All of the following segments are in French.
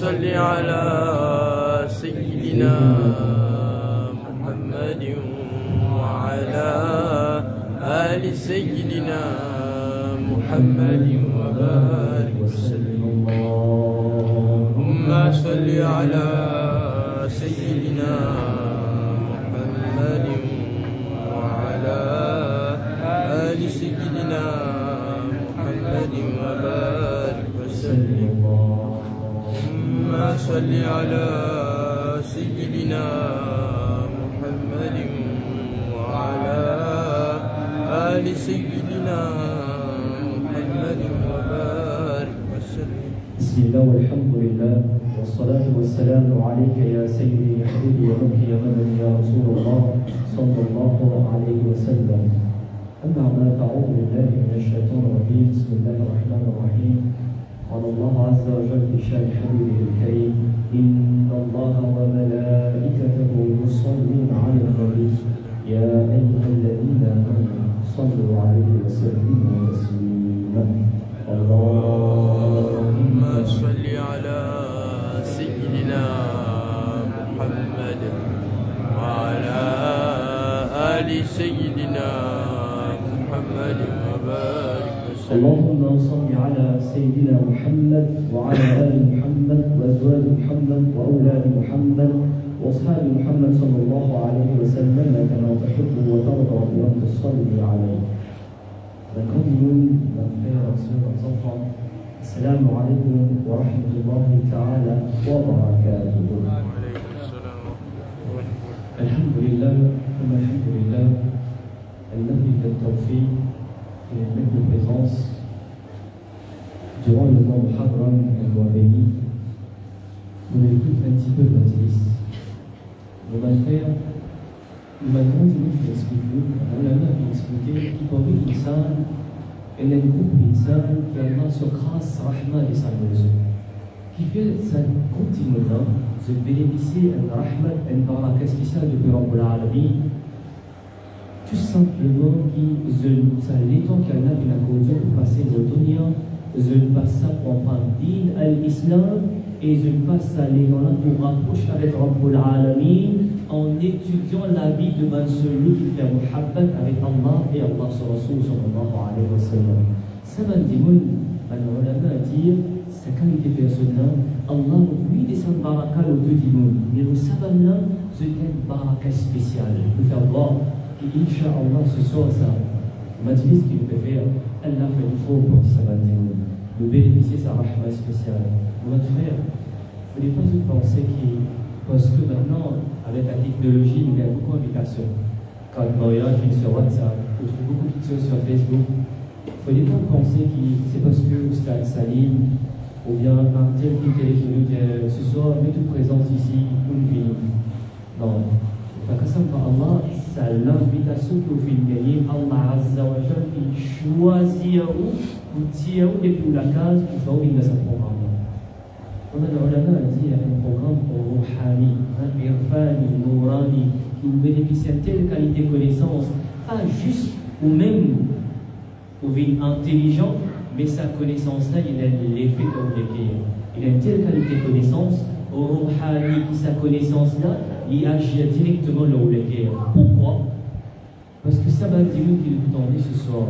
صل على سيدنا محمد وعلى آل سيدنا محمد وبارك وسلم اللهم صل على سيدنا محمد وعلى آل سيدنا محمد وبارك وسلم صل على سيدنا محمد وعلى آل سيدنا محمد وبارك وسلم. بسم الله والحمد لله والصلاة والسلام عليك يا سيدي يا حبيبي يا مكي يا مدن يا رسول الله صلى الله عليه وسلم. أما بعد فأعوذ بالله من الشيطان الرجيم. بسم الله الرحمن الرحيم. قال الله عز وجل في شأن حبيبه الكريم: إن الله وملائكته يصلون على النبي يا أيها الذين آمنوا صلوا عليه وسلموا تسليما. اللهم صل على سيدنا محمد وعلى آل سيدنا محمد وبارك. اللهم صل على سيدنا محمد وعلى آل محمد وأزواج محمد وأولاد محمد وأصحاب محمد صلى الله عليه وسلم كما تحب وترضى بأن تصلي عليه. Continuons mes frères et sœurs enfants. Assalamu alaikum wa rahmatullahi ta'ala wa barakatuh. Alhamdulillah, alhamdulillah, الذي بالتوفيق et avec de présence durant le mois Muharram et le mois béni. Nous écoutons un petit peu notre liste. Nous allons faire, nous allons continuer d'expliquer, on a expliqué qu'il faut une insan, et un groupe d'insan qui a sur grâce, rahma et sa maison. Qui fait ça continuellement de bénéficier de rahma et de baraka spéciale depuis Rabbul Alamin. Tout simplement ça l'étant qu'il y a une cause pour passer au dunya, je passe ça pour prendre din al-Islam et je passe ça les gens pour rapprocher avec Rabbul Alamin en étudiant la vie de celui qui fait muhabbat avec Allah et Allah sur Rasul sallallahu alayhi wa sallam. Ça m'a dit, on a dire, sa qualité personnelle, Allah lui descend baraka au deux dimon. Mais nous savons là, c'est une baraka spéciale. Nous faire voir. Inch'Allah, ce soir, ça, Majlis qui nous fait faire, Allah fait du faux pour sa bande de bénéficier de sa rahma spéciale. Notre frère, il ne faut pas penser parce que maintenant, avec la technologie, il y a beaucoup d'invitations. Quand Moria est sur WhatsApp, on trouve beaucoup de choses sur Facebook. Il ne faut pas penser que c'est parce que Oustad Salim ou bien un tel qui téléphone ce soir, mais toute présence ici, une vie. Non. فقسم الله l'invitation que vous faites gagner, Allah Azza wa Jal, il choisit ou tire depuis la case pour faire une de sa programme. On a l'ulama dit un programme Rouhani, Irfani, Nourani, qui nous bénéficie de telle qualité de connaissance, pas juste ou même ou une intelligent, mais sa connaissance-là, il a l'effet comme l'effet. Il a une telle qualité de connaissance, Rouhani, qui sa connaissance-là, il agit directement là où il est. Pourquoi? Parce que ça va dire qu'il est entendu ce soir.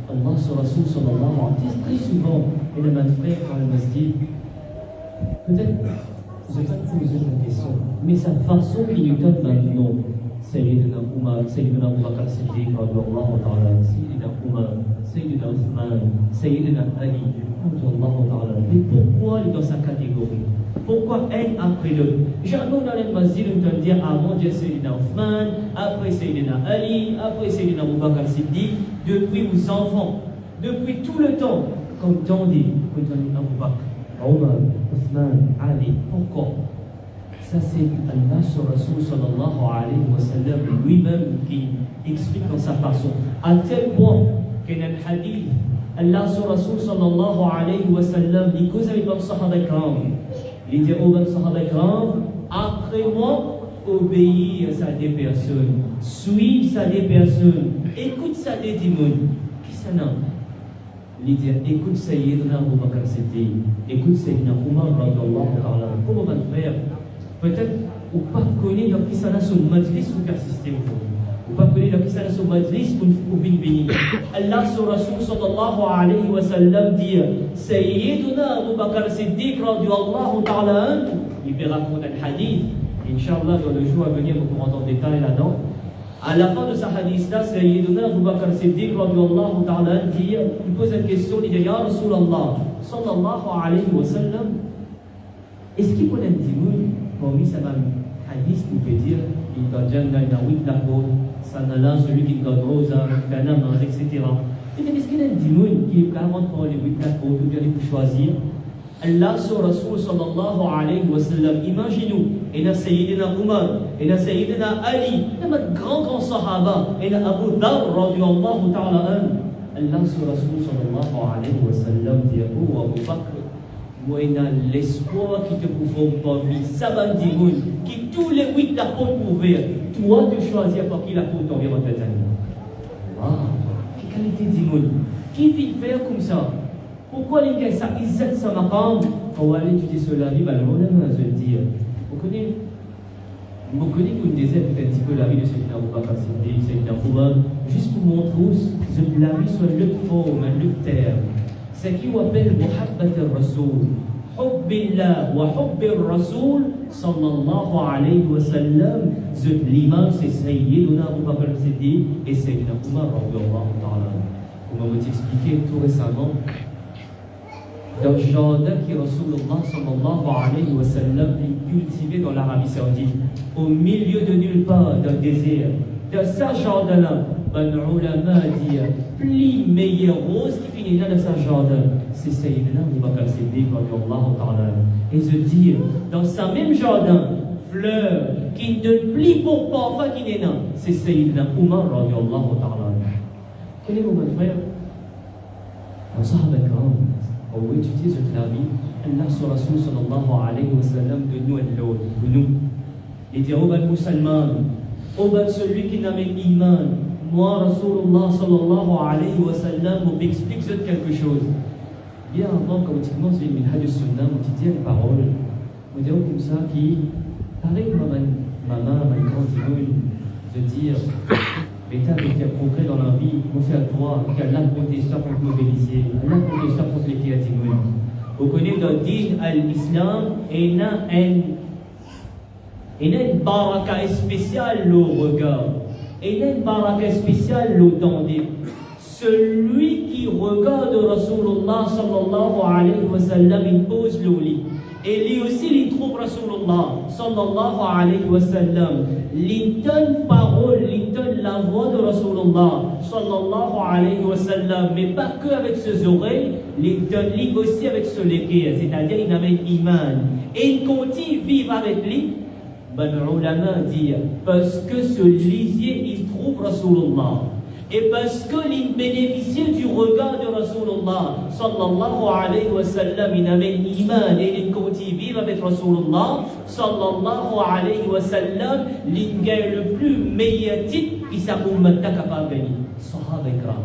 Allah sur Rasul sallallahu alayhi wa sallam, très souvent, il a un frère dans le masjid. Peut-être, je ne vais pas poser la question, mais sa façon qu'il nous donne maintenant, Sayyidina Umar, Sayyidina Abu Bakr Siddiq, radiyallahu ta'ala, Sayyidina Umar, Sayyidina Uthman, Sayyidina Ali, radiyallahu ta'ala. Mais pourquoi il est dans sa catégorie? Pourquoi un après l'autre? Jamais on allait dans le masjid, on va dire, ah mon Dieu, Sayyidina Uthman, après Sayyidina Ali, après Sayyidina Abu Bakr Siddiq, depuis vos enfants, depuis tout le temps, comme on dit Abu Bakr, Omar, Uthman, Ali, pourquoi? Ça c'est Allah sur Rasul sallallahu alayhi wa sallam lui-même qui explique dans sa façon, à tel point qu'il y a un hadith Allah sur Rasul sallallahu alayhi wa sallam dit que avec les sahaba ikram. Il dit aux sahaba ikram, après moi, obéis à ça des personnes, suis ça des personnes, écoute ça des démons. Qui ça n'a? Il dit écoute Sayyidina Abu Bakr Siddiq, écoute Sayyidina Umar radiyallahu ta'ala. Comment on va le faire? Peut-être ou pas connaître dans qui ça n'a son majlis ou persister aujourd'hui. Ou pas connaître dans qui ça n'a son majlis ou béni. Allah sur Rasul sallallahu alayhi wa sallam dit Sayyidina Abu Bakr Siddiq radiyallahu ta'ala. Il peut raconter un hadith. Inch'Allah, dans le jour à venir, vous pourrez entendre des détails là-dedans. À la fin de ce hadith-là, Sayyidina Abu Bakr Siddiq radiyallahu ta'ala dit, il pose une question, il dit Ya Rasulallah sallallahu alayhi wa sallam, est-ce qu'il connaît un dimoun parmi ça même hadith qui peut dire il doit Jannah, il a 8 lakot, Sanala, celui qui doit Rosa, Kana, etc. Il dit est-ce qu'il y a un dimoun qui est carrément pour les 8 lakot, ou bien il peut choisir? Allah sur Rasul sallallahu alayhi wa sallam, imaginez-nous, il y a Sayyidina Umar, il y a Sayyidina Ali, il y a un grand sahaba, il y a Abu Dhar radiyallahu ta'ala an. Allah sur Rasul sallallahu alayhi wa sallam dit oh Abu Bakr, moi il y a l'espoir qui te conforme parmi Saban Dimoun, qui tous les 8 la porte ouverte, toi de choisir par qui la porte environ tes amis. Ah, quelle qualité Dimoun, qui vit faire comme ça? Pourquoi les gars, ça izzat sa maqam? Quand on va étudier cela, il va le dire. Vous connaissez qu'on disait peut-être un petit peu la vie de Sayyidina Abu Bakr Siddiq, Sayyidina Umar, juste pour montrer que la vie soit le forme, le terme. C'est qui on appelle Muhabbat al-Rasoul. Hubbillah wa Hubbil Rasoul, sallallahu alayhi wa sallam. L'imam, c'est Sayyidina Abu Bakr Siddiq et Sayyidina Umar, radiyallahu ta'ala. On va vous expliquer tout récemment. Dans le jardin qui Rasulullah sallallahu alayhi wa sallam est cultivé dans l'Arabie Saoudite, au milieu de nulle part, dans le désert. Dans ce jardin-là, un ulama dit, plus meilleure rose qui finit là dans ce jardin, c'est Sayyidina Abu Bakr Siddiq radiyallahu ta'ala. Et je dis, dans ce même jardin, fleur qui ne plie pour parfum qui n'est là, c'est Sayyidina Umar radiyallahu ta'ala. Quel est mon frère? Un sahaba ikram. On va étudier cette vie, Allah sur Rasul sallallahu alayhi wa sallam de nous et de l'autre, de nous. Il dit, Oban musulman, Oban celui qui n'a même iman, moi Rasulullah sallallahu alayhi wa sallam, on m'explique quelque chose. Bien avant, quand on commence le minhaj sunnah, on dit une parole, on dit comme ça, qui, pareil, maman, ma grande de dire, l'État qui est concret dans la vie, on fait à droit, qu'Allah protège ça contre mobiliser, Allah protège ça contre les théatimoun. Vous connaissez dans le din al-Islam, il y a une baraka spéciale au regard, il y a une baraka spéciale au tendez. Celui qui regarde Rasulullah sallallahu alayhi wa sallam, il pose le lit. Et lui aussi, il trouve Rasulullah sallallahu alayhi wa sallam. Il donne parole, il donne la voix de Rasulullah sallallahu alayhi wa sallam. Mais pas que avec ses oreilles, il donne lui aussi avec ses lèvres. C'est-à-dire, il amène iman. Et il continue à vivre avec lui. Ben, l'ulama dit, parce que ce lisier, il trouve Rasulullah. Et parce qu'il bénéficie du regard de Rasulullah sallallahu alayhi wa sallam, il amène iman et il continue vivre avec Rasulullah sallallahu alayhi wa sallam, il gagne le plus meilleur titre qui s'est capable de venir. Sahaba ikram.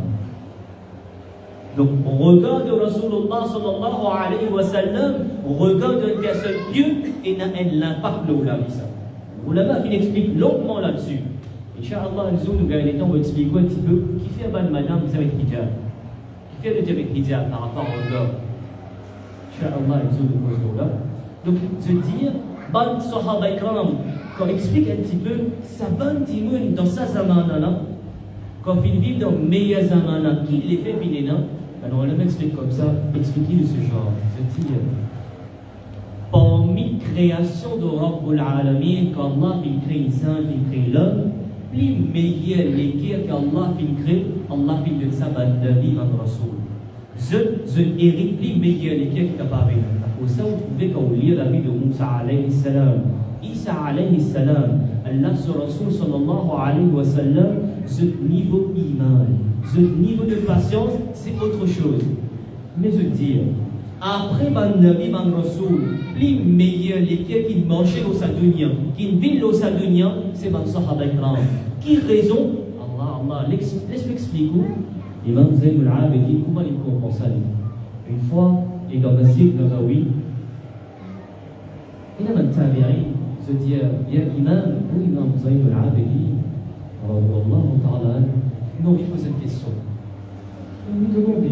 Donc, regard de Rasulullah sallallahu alayhi wa sallam, regard d'une personne pieuse et n'a un impact de l'ulama. L'ulama, il explique longuement là-dessus. Inch'Allah, nous allons vous expliquer un petit peu qui fait un madame avec hijab. Qui fait le avec hijab par rapport au regard. Inch'Allah, nous allons là. Donc, se dire, ban sahaba ikram, quand on explique un petit peu, ça ban timoun dans sa zamana, quand il vit dans le meilleur zamana, qui les fait venir là, alors on l'explique comme ça, expliquer de ce genre. Se dire, parmi création de Rabbul Alamin, quand Allah fait créer l'insan, il crée l'homme, plus meilleur l'équerre qu'Allah fait créer, Allah fait de ça, Nabi, un Rasoul. Je hérite plus meilleur l'équerre qui n'a pas avec nous. Pour ça, vous pouvez quand vous lisez la vie de Moussa alayhi salam, Isa alayhi salam, Allah sur Rasoul sallallahu alayhi wa sallam, ce niveau iman, ce niveau de patience, c'est autre chose. Mais je veux dire, après mon Nabi, mon Rasoul, les meilleurs, les pieds qui mangeaient au Sadunia, qui vivent au Sadunia, c'est mon Sahaba Ikram. Qui raison? Allah, laisse-moi expliquer. Imam Zayn al-Abidi, comment il comprend ça? Une fois, il est dans le Masjid Nabawi, il a un tabi'i, se dit, ya Imam, ou Imam Zayn al-Abidi, non, il pose une question. Il lui demande,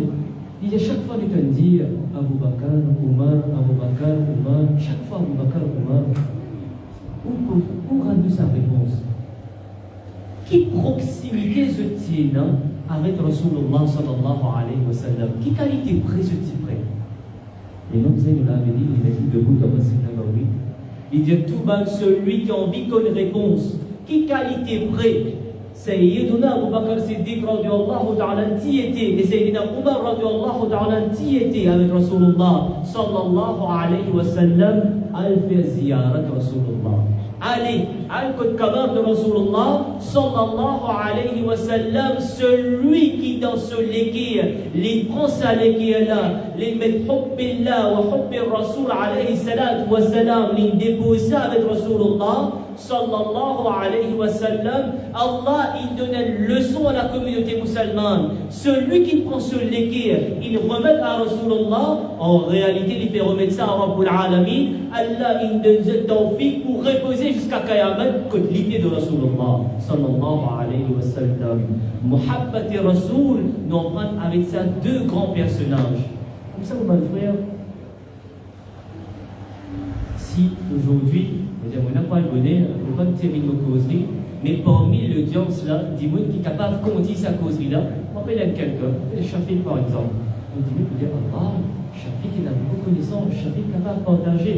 il y a chaque fois qu'il dit Abu Bakr, Omar, chaque fois Abu Bakr, Omar, où rend sa réponse? Qui proximité se tient avec Rasulullah sallallahu alayhi wa sallam? Qui qualité près se tient près? L'imam Zayn al-Abidi, il a dit debout dans le Masjid Nabawi, il dit tout bas celui qui a envie qu'on réponse. Qui qualité près? Sayyiduna Abu Bakr Siddiq radiallahu ta'ala était, et Sayyidina Umar radiallahu ta'ala était avec Rasulullah sallallahu alayhi wa sallam, al fait ziyarat Rasulullah. Allez, al-Qud Kabar de Rasulullah sallallahu alayhi wa sallam, celui qui dans ce légué, les prend sa légué là, les met hubbillah wa hubbi Rasul alayhi salatu wa salam, les dépose avec Rasulullah sallallahu alayhi wa sallam, Allah il donne une leçon à la communauté musulmane. Celui qui prend ce légué, il remet à Rasulullah, en réalité il fait remettre ça à Rabbul Alamin, Allah il donne le tawfiq pour reposer jusqu'à Qayamat que l'idée de Rasulullah sallallahu alayhi wa sallam. Muhabbati Rasoul, nous prenons avec ça deux grands personnages. Comme ça, mon frère, si aujourd'hui, on n'a pas le bonheur, on ne peut pas terminer nos causeries, mais parmi l'audience là, dis-moi qui est capable de conduire sa causerie là, on appelle quelqu'un, Shafiq par exemple. On dit, on dit, ah, Shafiq il a beaucoup de connaissances, Shafiq est capable de partager.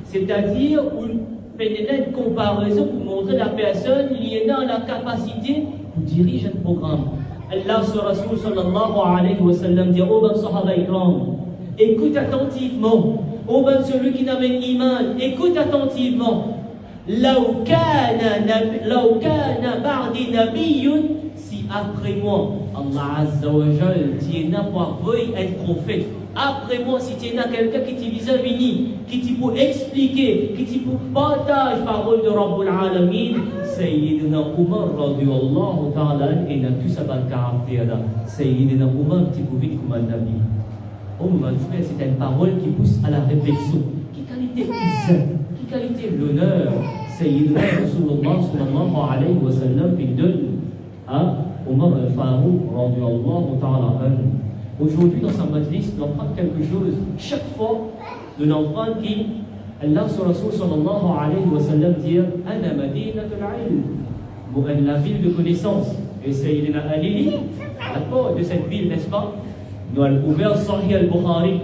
C'est-à-dire, on fait une comparaison pour montrer la personne liée dans la capacité pour diriger un programme. Allah sur Rasul sallallahu alayhi wa sallam dit, oh ben sahaba ikram, écoute attentivement. Oh ben celui qui n'a pas d'iman, écoute attentivement. لو كان بعد نبي, si après moi, Allah Azza wa Jal, tu n'as pas voulu être prophète. Après moi, si tu n'as quelqu'un qui te vis-à-vis, qui te peut expliquer, qui te peut partager la parole de Rabbul Alamin, Sayyidina Umar radiyallahu ta'ala, et n'a tout ça dans le caractère là. Sayyidina Umar, tu peux vite comme un nabi. Oh mon frère, c'est une parole qui pousse à la réflexion. Qui qualité qui qualité l'honneur, Sayyidina Rasulullah sallallahu alayhi wa sallam, qui donne à Omar al-Farouk radiyallahu ta'ala anhu. Aujourd'hui, dans sa majlis, nous apprenons quelque chose. Chaque fois, nous apprenons qu'Allah sallallahu alayhi wa sallam dit Ana madinatul ilm, la ville de connaissance. Et Sayyidina Ali, à la porte de cette ville, n'est-ce pas? Nous avons ouvert Sahih al-Bukhari.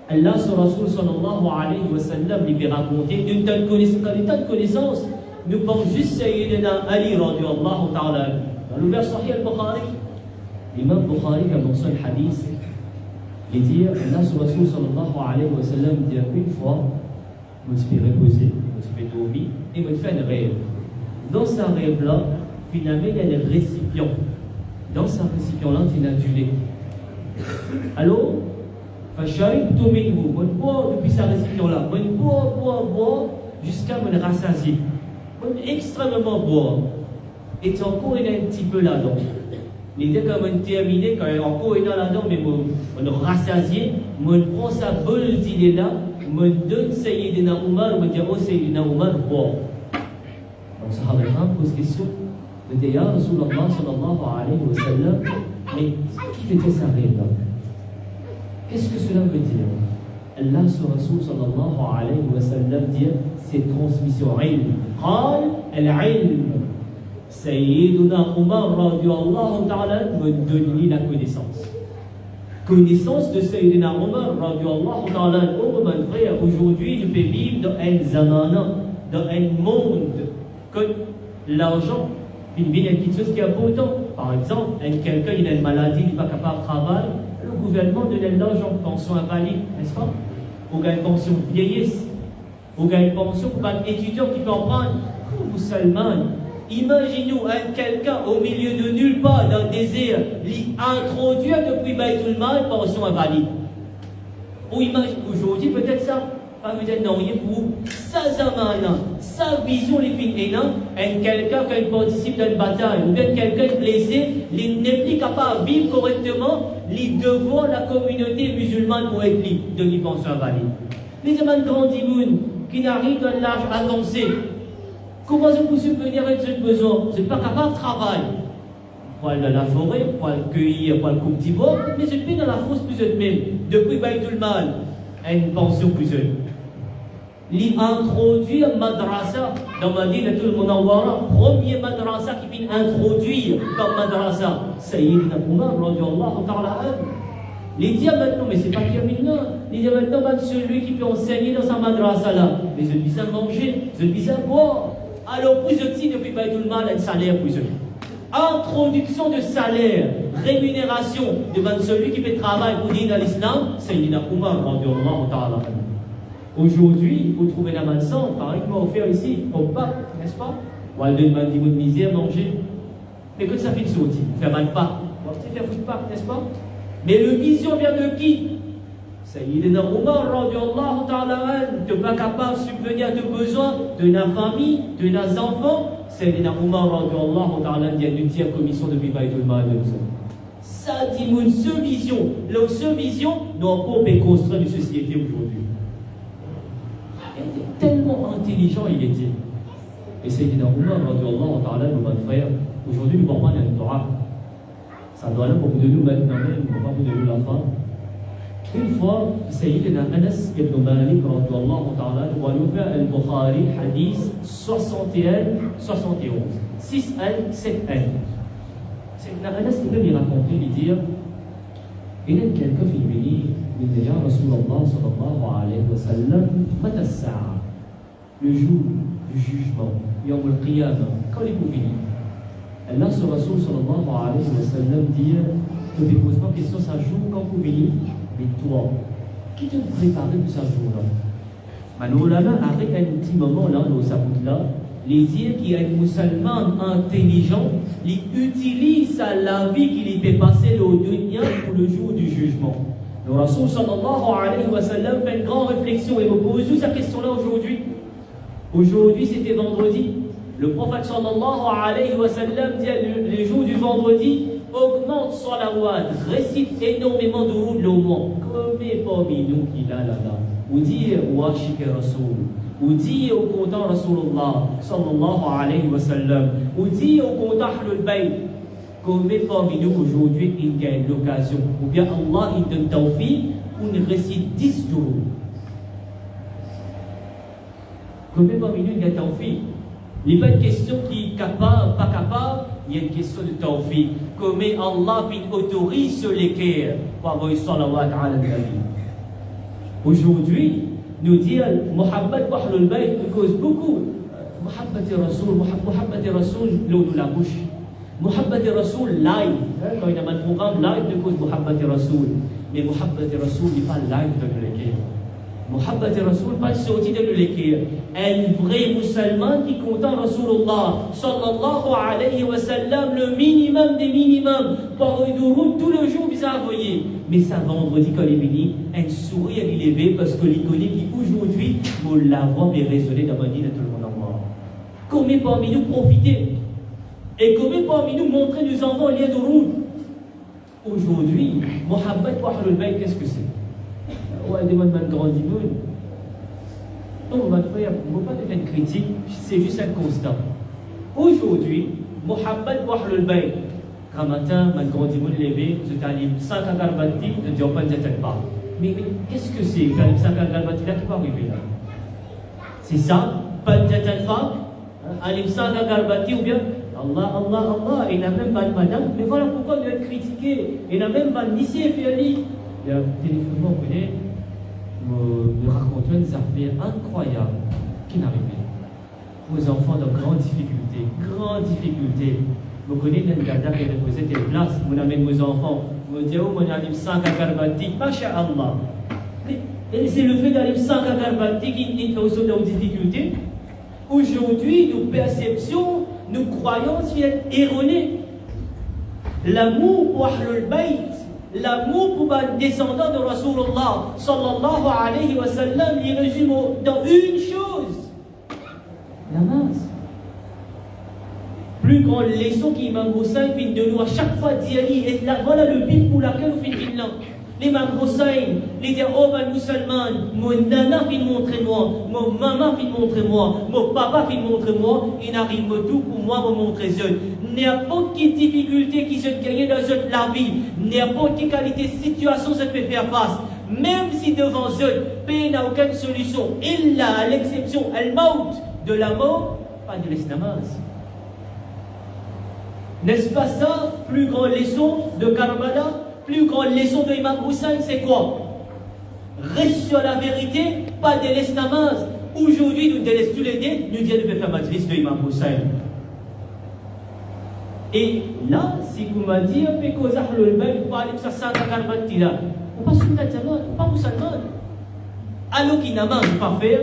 Allah sallallahu alayhi wa sallam lui raconter d'une telle connaissance. Nous pensons juste Sayyidina Ali radiyallahu ta'ala. Nous avons ouvert Sahih al-Bukhari. L'imam Bukhari a mentionné le hadith. Il dit Allah sallallahu alayhi wa sallam dit une fois, je me suis reposé, je me suis dormi et je me fait un rêve. Dans ce rêve-là, finalement, il y a un récipient. Dans ce récipient-là, il y a du lait. Alors, فشربت منه, je bois depuis ce récipient-là, je bois jusqu'à me rassasier. Je extrêmement boire. Et encore il y a un petit peu là-dedans. L'idée quand on termine, quand il y a encore une là-dedans, mais on rassasié, je prends sa boule d'idée là, je donne Sayyidina Umar, je dis oh Sayyidina Umar, bois. Donc ça avait un pose question. Je dis ya Rasulullah sallallahu alayhi wa sallam, mais qui était sa rêve là? Qu'est-ce que cela veut dire? Allah sur Rasul sallallahu alayhi wa sallam dit c'est transmission ilm. Qal al-ilm. Sayyiduna Umar radiyallahu ta'ala me donne la connaissance. Connaissance de Sayyidina Umar radiyallahu ta'ala. Oh mon frère, aujourd'hui nous pouvons vivre dans un zamana, dans un monde que l'argent, une quelque chose qui est important. Par exemple, quelqu'un il a une maladie, il n'est pas capable de travailler. Le gouvernement donne l'argent, pension invalide, n'est-ce pas? Ou une pension vieillesse, ou une pension pour un étudiant qui peut en prendre. Musulman, Imaginez-nous quelqu'un au milieu de nulle part, dans le désert, introduire depuis Baïtul Mal pension invalide. Ou imagine, aujourd'hui, peut-être ça, vous êtes dans pour sa zamana, sa vision, les filles, et non, quelqu'un qui participe dans une bataille, ou bien quelqu'un blessé, il n'est plus capable de vivre correctement, il devant la communauté musulmane pour être libre de l'y pension invalide. Les amants grands immunes qui n'arrivent dans l'âge avancé, comment vous subvenir avec ce besoin? Vous n'êtes pas capable de travailler. Pour aller dans la forêt, pour aller cueillir, pour aller couper petit bois, mais vous êtes dans la fosse plus eux-mêmes. Depuis Baïtul Mal, une pension plus eux. Il introduit un madrasa dans Madinatul Munawwara, premier madrasa qui vient introduire comme madrasa. Sayyidina Umar, radiyallahu ta'ala anhu. Il dit maintenant, mais c'est pas terminé. Il dit maintenant, celui qui peut enseigner dans sa madrasa là, mais je dis à manger, je dis à boire. Alors, plus petit depuis Baïtul Mal, un salaire plus eux. Introduction de salaire, rémunération devant celui qui fait travail pour dire dans l'islam, Sayyidina Umar, radiyallahu ta'ala anhu. Aujourd'hui, vous trouvez la maçon, par exemple, offert ici, au pape, n'est-ce pas? Ou à deux de misère, manger. Mais que ça fait de sortir, faire mal pas. On va faire foutre pas, n'est-ce pas? Mais le vision vient de qui? Sayyidina Umar, radiyallahu ta'ala anhu, tu n'es pas capable de subvenir à tes besoins de la famille, de nos enfants. Sayyidina Umar, radiyallahu ta'ala anhu, il y a une tiers commission depuis Baïtul Mal. Ça dit une seule vision. La seule vision, nous avons pas construire une société aujourd'hui. Tellement intelligent il était. Et Sayyidina Umar, radiyallahu ta'ala, nos frères, aujourd'hui nous parlons d'un Torah. Ça doit être pour de nous maintenant même, pour pas de nous la fin. Une fois, Sayyidina Anas ibn Malik, radiyallahu ta'ala, nous allons faire al-Bukhari, hadith 61-71. 6N, 7N. Sayyidina Anas ibn Malik raconter, lui dire, il y a quelqu'un qui lui dit, il dit, Ya Rasulallah, sallallahu alayhi wa sallam, mata as-sa'a. Le jour du jugement, Yawm al-Qiyamah, quand il vous finit. Allah, ce Rasul sallallahu alayhi wa sallam, dit ne te pose pas question, ça jour quand vous venez, mais toi, qui te prépare pour ce jour-là? Maintenant, là, avec un petit moment là, dans sa route là, les dire qu'il y a un musulman intelligent, il utilise la vie qu'il peut passer au dunya pour le jour du jugement. Le Rasul sallallahu alayhi wa sallam fait une grande réflexion et me pose cette question-là aujourd'hui. Aujourd'hui, c'était vendredi. Le prophète sallallahu alayhi wa sallam dit les jours du vendredi, augmente salawat, récite énormément de routes le monde. Comme parmi nous qui là. Ou dire Washik Rasoul, ou dire au content Rasulullah sallallahu alayhi wa sallam, ou dire au content Ahlul Bayt. Comme parmi nous aujourd'hui, il gagne l'occasion. Ou bien Allah il donne tawfiq pour nous récite 10 jours. Comme parmi nous, il gagne tawfiq. Il n'y a pas de question qui est capable, pas capable, il y a une question de tawfiq. Comme Allah autorise sur les cœurs pour avoir salawat ala nabi. Aujourd'hui, nous dire Muhammad wa Ahlul Bayt nous cause beaucoup. Muhammad Rasoul, l'eau de la bouche. Muhammad Rasoul live. Quand il y a un programme live, nous cause Muhammad Rasoul. Mais Muhammad Rasoul n'est pas live dans le cœur. Muhammad Rasoul pas sorti de l'équerre. Un vrai musulman qui content Rasulullah sallallahu alayhi wa sallam, le minimum des minimums, par une route tout le jour, vous envoyé. Mais ça vendredi quand il est venu, un sourire il est levé parce que l'économie qui aujourd'hui, nous l'avons bien raisonné dans ma vie de tout le monde en mort. Combien parmi nous profiter et combien parmi nous montrer nos enfants liés de route. Aujourd'hui, Muhammad wa Ahlul Bayt, qu'est-ce que c'est? Ouais, demande un grand immeuble. Non, ma frère, on ne peut pas faire une critique, c'est juste un constat. Aujourd'hui, Muhammad wa Ahlul Bayt, quand matin, ma grand immeuble levé, je t'allume 5 agarbati, je ne dis pas, ne t'attends pas. Mais qu'est-ce que c'est, quand 5 agarbati là qui va arriver là? C'est ça, pas ne t'attends pas, allume 5 agarbati ou bien Allah, il n'a même pas de madame, mais voilà pourquoi il doit être critiqué, il n'a même pas de lycée, Féali. Il y a un téléphone, vous connaissez, me raconter des affaires incroyables qui n'arrivaient. Vos enfants dans grandes difficultés. Vous connaissez un gardien qui a posé des places, vous amènez vos enfants, vous dites, oh, mon ami 5 agarbatik, masha'Allah. Et c'est le fait d'aller 5 agarbatik qui fait aussi dans des difficultés. Aujourd'hui, nos perceptions, nos croyances viennent erronées. L'amour pour Ahlul Bayt, l'amour pour les descendants de Rasulullah sallallahu alayhi wa sallam, il résume dans une chose: namaz. Plus grand leçon qu'Imam Hussein vient de nous à chaque fois dire, et là, voilà le but pour laquelle on fait le là. L'Imam Hussein, il dit: oh ben musulman, mon nana vient montrer moi, mon maman vient montrer moi, mon papa vient montrer moi, il arrive tout pour moi me montrer eux. N'importe quelle difficulté qui se gagne dans la vie, n'importe quelle qualité, situation se peut faire face, même si devant eux, pays n'a aucune solution, il a à l'exception, elle maut de la mort, pas de l'estamaz. N'est-ce pas ça, plus grande leçon de Karbala, plus grande leçon de Imam Hussein, c'est quoi? Reste sur la vérité, pas de l'estamaz. Aujourd'hui, nous délaissons tous les deux, nous disons de faire ma liste de Imam Hussein. Et là, si vous m'avez dit, on peut causer le même, vous parlez de ça, ça, là. On passe sur la table, on pas musulman. Alors qu'il n'a pas faire,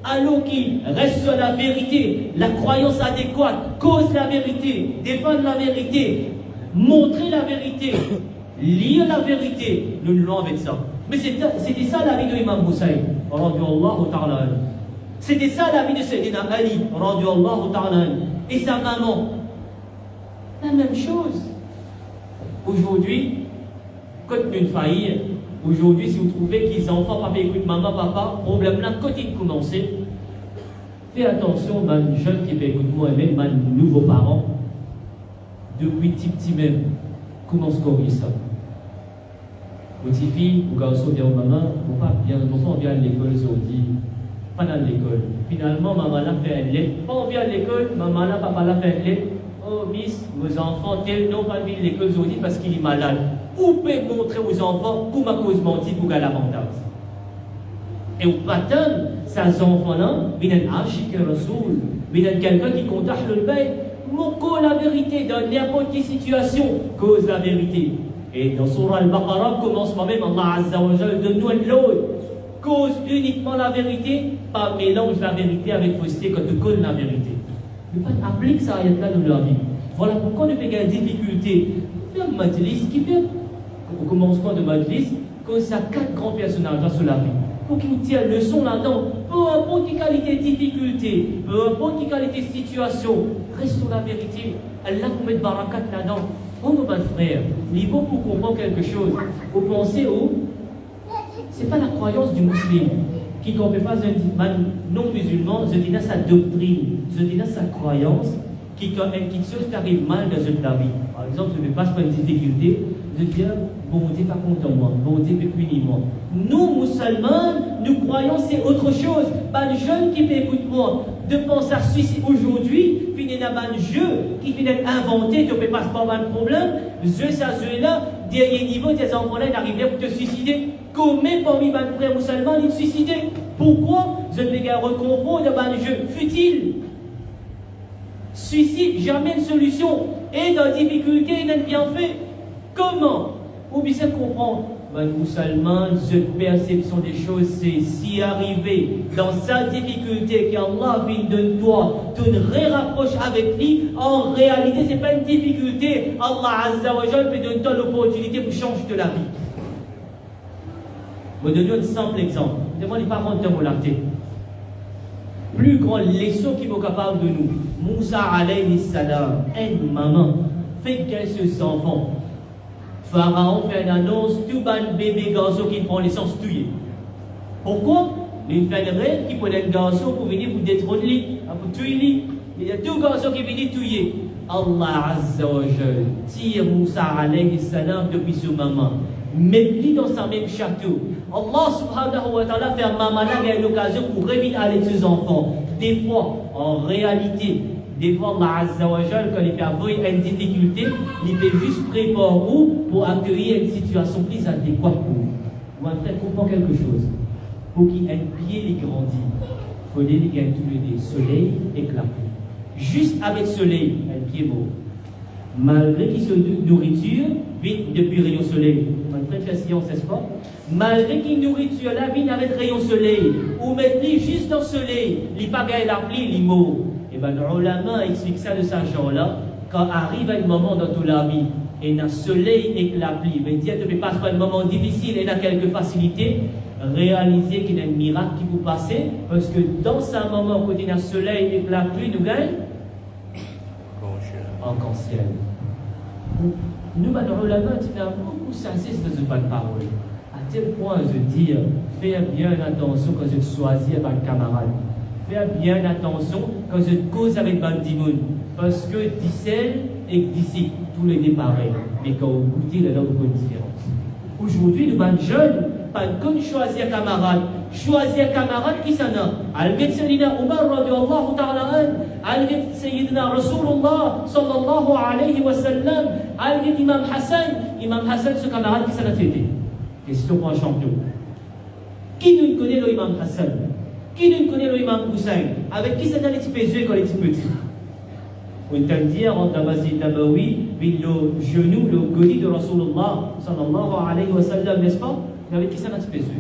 alors qu'il reste sur la vérité, la croyance adéquate, cause la vérité, défendre la vérité, montrer la vérité, lire la vérité, nous l'avons avec ça. Mais c'était ça la vie de Imam Hussein, radiallahu ta'ala. C'était ça la vie de Sayyidina Ali, radiallahu ta'ala. Et sa maman, la même chose. Aujourd'hui, quand une faillite, aujourd'hui, si vous trouvez que les enfants, papa écoute maman, papa, problème là, quand ils commencent, fais attention, man, jeune qui écoute moi-même, man, nouveaux parents, depuis petit même, commence à corriger ça. Vos petites filles, vos garçons, bien maman, vos pas bien, vos enfants viennent à l'école aujourd'hui, pas dans l'école. Finalement, maman l'a fait un lait, pas on vient à l'école, maman là, papa l'a fait un lait. Oh, miss, vos enfants, tel n'ont pas vu l'école aujourd'hui parce qu'il est malade. Ou peut montrer aux enfants comment cause menti pour gagner l'avantage. Et au patin, ces enfants-là, viennent acheter le Rasoul, viennent quelqu'un qui contacte le bain, montre la vérité dans n'importe quelle situation, cause la vérité. Et dans Surah Al-Baqarah, commence même Allah Azza wa Jalla de nous et l'autre. Cause uniquement la vérité, pas mélange la vérité avec fausseté quand tu connais la vérité. Ne pas appliquer ça là dans leur vie. Voilà pourquoi nous avons des difficultés. Faire un majlis qui fait au commencement de majlis, comme ça, 4 grands personnages dans la vie. Pour qu'ils nous tirent leçon là-dedans, peu importe quelle qualité de difficulté, peu importe quelle qualité de situation, reste sur la vérité. Allah vous met barakat là-dedans. Oh nos bons frères, il faut pour comprendre quelque chose. Vous pensez où? Ce n'est pas la croyance du musulman qui ne comprend pas un non-musulman, je dis sa doctrine, je dis sa croyance, qui quand même quelque chose qui arrive mal dans une vie. Par exemple, je ne passe pas une difficulté, je dis, bon Dieu pas content moi, bon Dieu peut punir moi. Nous, musulmans, nous croyons c'est autre chose. Pas le jeune qui m'écoute moi, de penser à suicide aujourd'hui, puis il y a un jeu qui finit inventé, tu ne peux pas se prendre un problème, ce là, dernier niveau des enfants là, ils arrivent pour te suicider. Combien parmi mes frères musulmans ils se suicidaient? Pourquoi? Je ne vais pas reconfondre un jeu futile. Suicide, jamais une solution. Et dans la difficulté, il a bien fait. Comment? Vous bien comprendre. Les musulmans, cette perception des choses, c'est si arriver dans sa difficulté qu'Allah vient de toi, tu te rapproches avec lui, en réalité, ce n'est pas une difficulté. Allah Azza wa Jalla peut donner l'opportunité pour changer de la vie. Je vais donner un simple exemple. Demandez les parents de Moulaté. Plus grande leçon qui est capable de nous. Moussa alayhi salam, une maman, fait qu'elle ses enfants. Pharaon fait une annonce, tout un bébé garçon qui prend l'essence tué. Pourquoi? Il fait une rêve qui prend un garçon pour venir vous détrôner, pour tuer lui. Il y a deux garçons qui viennent tuer. Allah Azza wa Jalla tire Moussa alayhi salam depuis ce maman. Mets-lui dans sa même château. Allah subhanahu wa ta'ala fait un maman qui a une occasion pour revenir avec ses enfants. Des fois, en réalité, des fois, Allah Azza wa Jalla, quand il peut avoir une difficulté, il peut juste préparer vous pour accueillir une situation plus adéquate pour vous. Vous frère, comprendre quelque chose. Pour qu'il ait un pied qui grandit, il faut qu'il y ait tout soleil et la pluie. Juste avec soleil, un pied beau. Malgré qu'il se nourriture, vite depuis rayon soleil. On fait la science, n'est-ce pas? Malgré qu'il nourriture, la vie avec rayon soleil, ou mettre juste dans le soleil, il pas gagné la pluie, il mort. Et Et bien, le ulama explique ça de ce genre-là, quand arrive un moment dans toute la vie, et le soleil et la pluie, mais Dieu ne peut pas faire un moment difficile et il a quelques facilités, réalisez qu'il y a un miracle qui vous passe, parce que dans ce moment où il y a le soleil et la pluie, nous gagnons en ciel. Nous, le ulama, il a beaucoup sensé dans une bonne parole. À tel point de dire, faire bien attention quand je choisis un camarade. Faire bien attention quand je cause avec Bandimoun. Parce que d'ici et d'ici, tous les deux pareils. Mais quand vous goûtez, il y a une différence. Aujourd'hui, nous sommes jeunes, pas qu'on choisit un camarade. Choisir un camarade qui s'en a. Al-Ghet Sayyidina Umar radiallahu ta'ala an. Al-Ghet Sayyidina Rasulullah sallallahu alayhi wa sallam. Al-Ghet Imam Hassan, ce camarade qui s'en a traité. Question pour un champion. Qui nous connaît le Imam Hassan? Qui nous connaît le Imam Hussein? Avec qui s'en a l'expédié quand il était petit? On peut dire entre Masjid Nabawi, puis le genou, le godi de Rasulullah sallallahu alayhi wa sallam, n'est-ce pas? Avec qui s'en a l'expédié?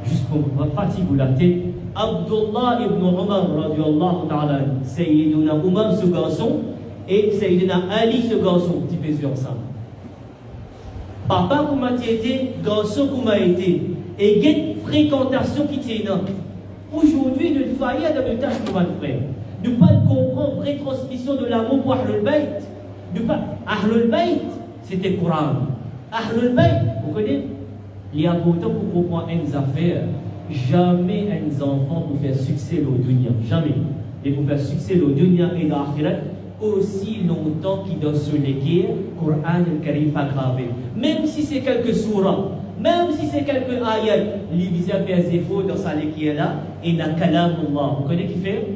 Juste pour fatiguer la tête, Abdullah ibn Umar radiallahu ta'ala, Sayyidina Umar ce garçon et Sayyidina Ali ce garçon, petit peu ensemble. Papa comment tu étais, garçon comment été, et quelle fréquentation qui t'est là. Aujourd'hui, nous faillons dans le tâche pour notre frère. Nous pas comprendre vraie transmission de l'amour pour Ahlul Bayt. Nous pas Ahlul Bayt, c'était le Coran. Ahlul Bayt, vous connaissez? Il y a pourtant pour comprendre une affaire, jamais un enfant pour faire succès au dunya, jamais. Et pour faire succès au dunya et dans l'akhirat, aussi longtemps qu'il doit se léguer, Coran al-Karim pas gravé. Même si c'est quelques surahs, même si c'est quelques ayats, l'Ibisa fait des défauts dans sa léguer là, et n'a kalam Allah. Vous connaissez qui fait?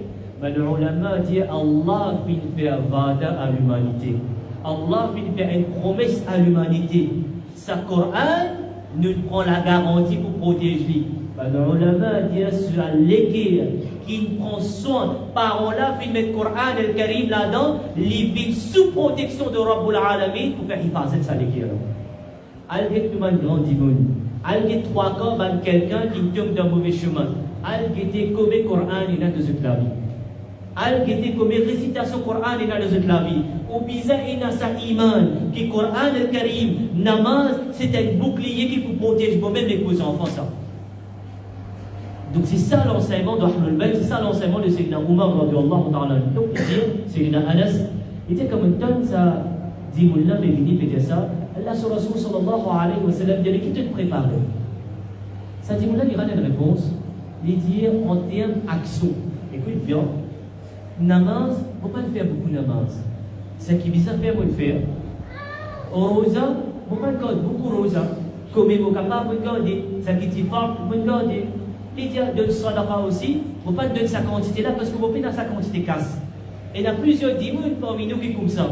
Mais le ulama dit Allah fait faire vada à l'humanité. Allah fait faire une promesse à l'humanité. Sa Coran nous prend la garantie pour protéger. Le ulama dit sur l'équerre qui prend soin, par-là, il met le Coran et le Karim là-dedans, il vit sous protection de Rabbul Alamin pour faire hifazet sa l'équerre. Al-Ghet nous m'a grandi moun. Al-Ghet trois cas, quelqu'un qui tombe dans le mauvais chemin. Al-Ghet comme le Coran il a de ce la vie. Al-Ghet comme récitation Coran il a de ce la vie. Ou bizarre il a sa iman, qui Coran et le Karim, namaz, c'est un bouclier qui vous protège vous-même et vos enfants ça. Donc c'est ça l'enseignement d'Ahlul Bayt, c'est ça l'enseignement de Sayyidina Umar radiallahu ta'ala. Donc il dit, Sayyidina Anas, il était comme un temps, ça dit Moulin, mais il dit ça, Allah sur Rasul sallallahu alayhi wa sallam, il dit qui te prépare. Ça dit Moulin, il a une réponse, il dit en termes d'action. Écoute bien, namaz, on ne peut pas faire beaucoup de namaz. Ce qui vise à faire, on le fait. Au rosa, on ne peut pas faire beaucoup de rosa. Comme vous capable de garder, ça qui t'y parle, on peut garder. Il dit donne sadaqa aussi, vous ne pouvez pas donner sa quantité là parce que vous pouvez dans sa quantité casse. Et il y a plusieurs dimoun parmi nous qui comme ça.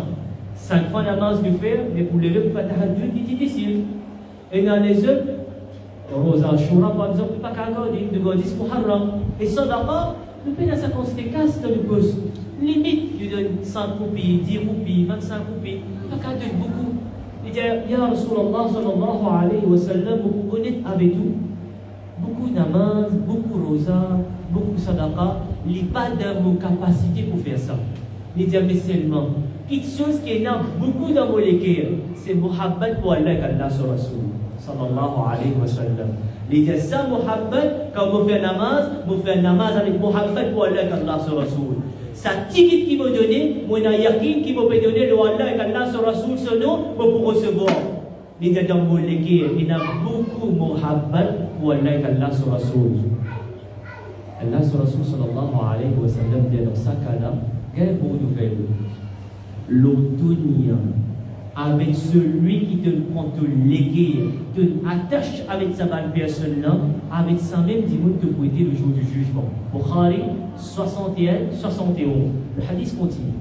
5 fois la masse du fer, mais pour lever pour faire tahajjud, c'est difficile. Et il y a les autres, Rosa Shura par exemple, pas qu'à garder, de garder ce Muharram. Et sadaqa, vous pouvez dans sa quantité casse dans le poste. Limite, il donne 100 roupies, 10 roupies, 25 roupies, pas qu'à donner beaucoup. Il dit, Ya Rasulallah sallallahu alayhi wa sallam, vous honnête avec nous. Beaucoup namaz, beaucoup rosa, beaucoup sadaqa, il n'y a pas de vos capacités pour faire ça. Il dit, mais seulement, quelque chose qui est là, beaucoup dans vos légumes, c'est muhabbat pour Allah et Allah sur Rasul, sallallahu alayhi wa sallam. Il dit, ça muhabbat, quand vous faites namaz avec muhabbat pour Allah et Allah sur Rasul. Sa ticket qui vous donne, mon yakin qui vous peut donner le Allah et Allah sur Rasul, ce nom, pour recevoir. Il dit, dans vos légumes, il y a beaucoup muhabbat pour Allah et Allah sur Rasul. Allah sur Rasul sallallahu alayhi wa sallam dit dans sa cas-là, quelle bonne nouvelle. L'autonia avec celui qui te prend te léguer, te attache avec sa bonne personne-là, avec sa même dimon te prêter le jour du jugement. Bukhari 61-71. Le hadith continue.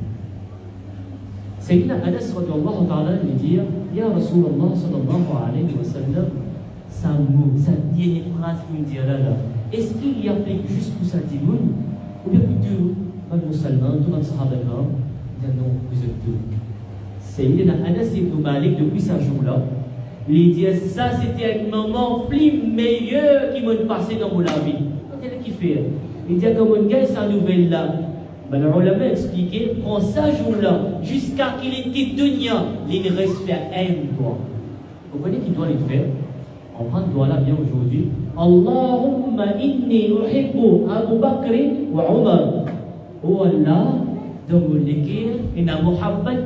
Sayyidina Anas radiyallahu ta'ala lui dit, Ya Rasulallah sallallahu alayhi wa sallam, sa dernière phrase qu'il me dit là, est-ce qu'il y a fait juste pour sa dimoun ou bien plutôt pas le musulman, tout le sahaba là? Il dit non, vous êtes deux. Sayyidina Anas ibn Malik, depuis ce jour-là, il dit ça c'était un moment plus meilleur qui m'a passé dans mon vie. Quel qui faire. Il dit comme on gagne sa nouvelle là. Ben, le ulama a expliqué, prends ça jour-là, jusqu'à qu'il était dunya, il reste faire un doigt. Vous connaissez qui doit le faire? On prend le doigt là bien aujourd'hui. Allahumma inni uhibbu Abu Bakr wa Umar. Oh Allah, dans mon équerre, il a muhabbat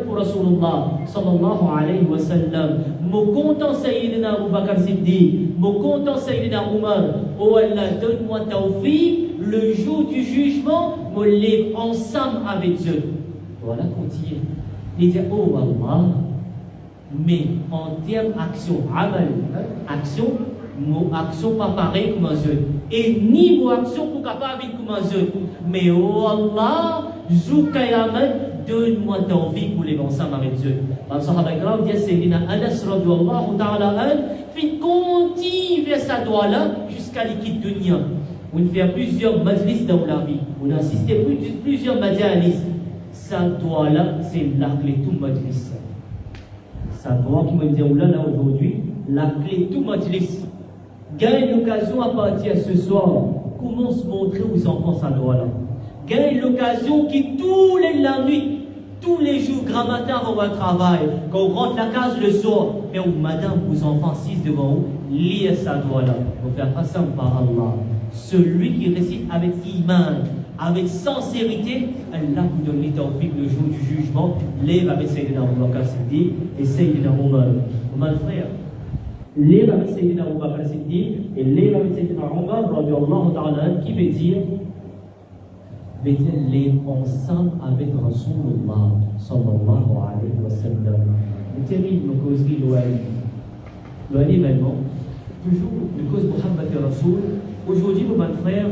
pour Rasulullah sallallahu alayhi wa sallam. Mon content Sayyidina Abu Bakr Siddiq, mon content Sayyidina Umar. Oh Allah, donne-moi tawfiq. Le jour du jugement, me lève ensemble avec eux. Voilà continue. Il dit, oh Allah, mais en termes d'action, action pas pareil comme eux. Et ni vos actions pour capable comme eux. Mais oh Allah, Zoukayaman, donne-moi ton vie pour les ensemble avec eux. Dans le Sahaba Ikram, il dit, Sayyidina Anas radiyallahu ta'ala fait continue vers sa doigt là jusqu'à l'équipe de Nia. On fait plusieurs majlis dans la vie. On a assisté plusieurs majalis. Sa doigt là, c'est la clé tout majlis. Sa doigt qui me dit là aujourd'hui, la clé tout majlis. Gagne l'occasion à partir de ce soir. Comment se montrer aux enfants sa doigt là? Gagne l'occasion qui tous la nuit, tous les jours, grand matin on va travailler. Quand on rentre la case le soir, mais où madame, vos enfants 6 devant vous, lire sa doigt là. Pour faire passer par Allah. Celui qui récite avec iman, avec sincérité, Allah vous donne les tawfiq le jour du jugement. Lève avec Sayyidina Abu Bakr Siddiq et Sayyidina Omar. Omar frère, lève avec Sayyidina Abu Bakr Siddiq et lève avec Sayyidina Omar, radiyallahu ta'ala, qui veut dire lève ensemble avec Rasulullah sallallahu alayhi wa sallam. Le terrible me causerie l'événement, toujours le cause Muhammad et Rasoul. Aujourd'hui, mon frère,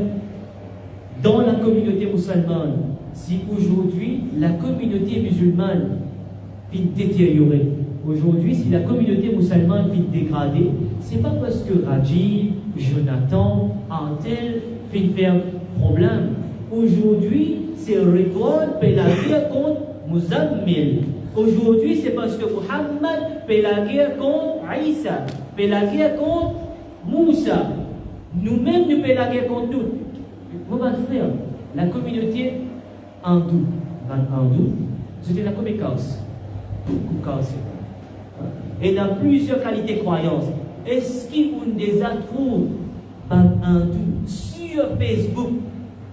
dans la communauté musulmane, si aujourd'hui la communauté musulmane vient détériorer, aujourd'hui, si la communauté musulmane vient dégrader, c'est pas parce que Rajiv, Jonathan, Antel viennent faire problème. Aujourd'hui, c'est Ridwan fait la guerre contre Muzammil. Aujourd'hui, c'est parce que Muhammad fait la guerre contre Isa, fait la guerre contre Moussa. Nous-mêmes, nous faisons la guerre contre nous. Mon frère, la communauté hindoue, c'était la communauté et il y a plusieurs qualités de croyance. Est-ce qu'on les a trouvés hindous sur Facebook?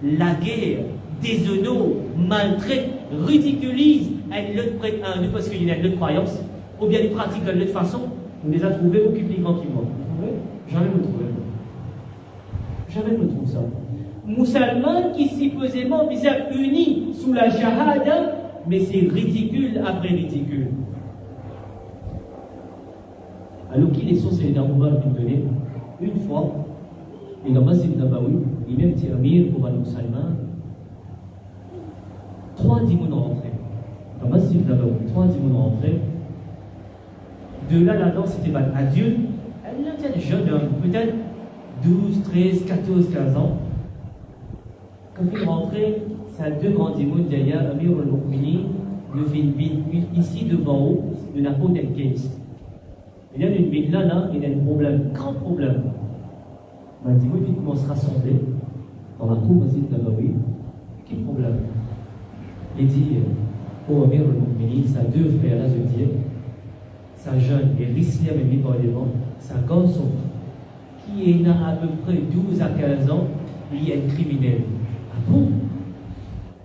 La guerre, déshonorent, maltraite, ridiculise, elle le prête hindou parce qu'il y a une autre croyance, ou bien ils pratiquent de l'autre façon. On les a trouvés beaucoup plus grands qu'ils moi. Jamais me trouver. Jamais me trouve ça. Musulmans qui supposément visent unis sous la shahada, mais c'est ridicule après ridicule. Alors qui les sont ces Omar qui venaient une fois, et dans le Masjid Nabawi, il même tirmir pour les musulmans, 3 dimons rentrés. Dans le Masjid Nabawi, 3 dimons rentrés. De là-dedans, c'était un adulte, elle était jeune homme, peut-être 12, 13, 14, 15 ans. Quand il rentrait, c'est 2 grands démons derrière, Amir al-Mu'minin, le film ici devant eux, de n'importe quel case. Il y a une ville là, il y a un problème, grand problème. Le démon commence à rassembler dans la cour Masjid Nabawi. Quel problème? Il dit, oh Amir al-Mu'minin, ça 2 frères là, je dis, sa jeune, et risqué avec lui par les vents, sa garçon, qui est à peu près 12 à 15 ans, il est un criminel. Ah bon?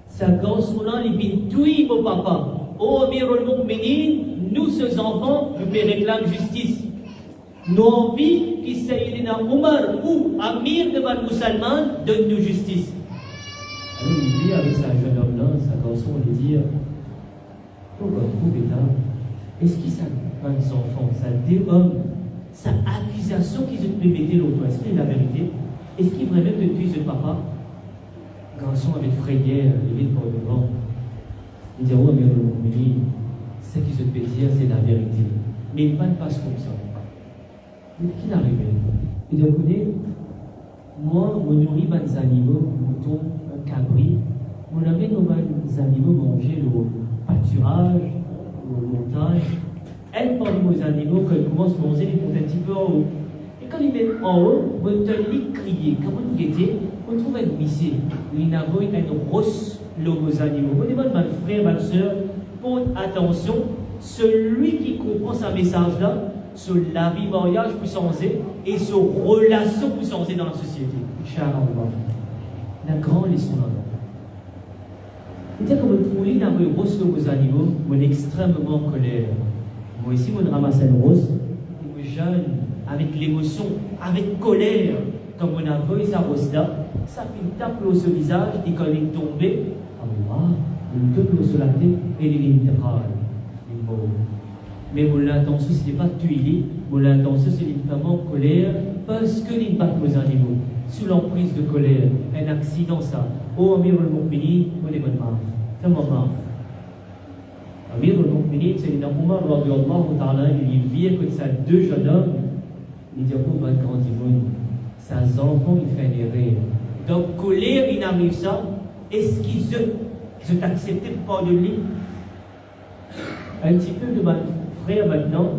Sa garçon-là, il dit, oui, mon papa, oh Amir al-Mu'minin, nous, ces enfants, nous réclamons justice. Nous envie que Sayyidina Omar ou Amir de Ban Musulman donne-nous justice. Alors il dit avec sa jeune homme-là, sa garçon, il dit, pourquoi vous là? Est-ce qu'il s'appelle des enfants, ça déhomme, sa accusation qu'ils ont répété l'autre, est-ce qu'il est la vérité? Est-ce qu'il vraiment te tue ce papa? Garçon avec frayeur, il vient pour devant. Il dit, oh, mais ce qu'ils ont fait dire, c'est la vérité. Mais il ne passe comme ça. Mais qui est arrivé? Il dit, écoutez, moi, je nourris mes animaux, moutons, cabri, on avait nos animaux manger le pâturage, le montage. Elle parmi mes animaux, quand ils commencent à manger, ils montent un petit peu en haut. Et Et quand il met en haut, on te lit crier. Comment vous étiez? On trouve un missile. Il n'a pas un rosse aux animaux. Vous demandez, ma frère, ma soeur, pour attention, celui qui comprend ce message-là, sur la vie, mariage puissance et sur relation puissance dans la société. Inch'Allah. La grande leçon là. C'est-à-dire que vous trouvez dans le rose aux animaux, vous êtes extrêmement en colère. Moi ici, vous ramassez une rose, et vous jeune, avec l'émotion, avec colère, comme on a vu sa rose-là, ça fait une tape sur le visage, et quand il est tombé, Allah, une tape sur la tête, et il est intégral. Il est mort. Mais mon intention, ce n'est pas de tuer, mon intention, c'est une femme en colère, parce que les battent aux animaux, sous l'emprise de colère, un accident, ça. Oh, Amir al-Mu'minin, on est bonne marque. Fais-moi marque. Amir al-Mu'minin, c'est une Omar, il vit avec ça deux jeunes hommes, il dit, oh, ma grande monde, ses enfants, il fait des rires. Donc, colère, il arrive ça, est-ce qu'ils se t'acceptent pas de lui? Un petit peu de ma frère maintenant,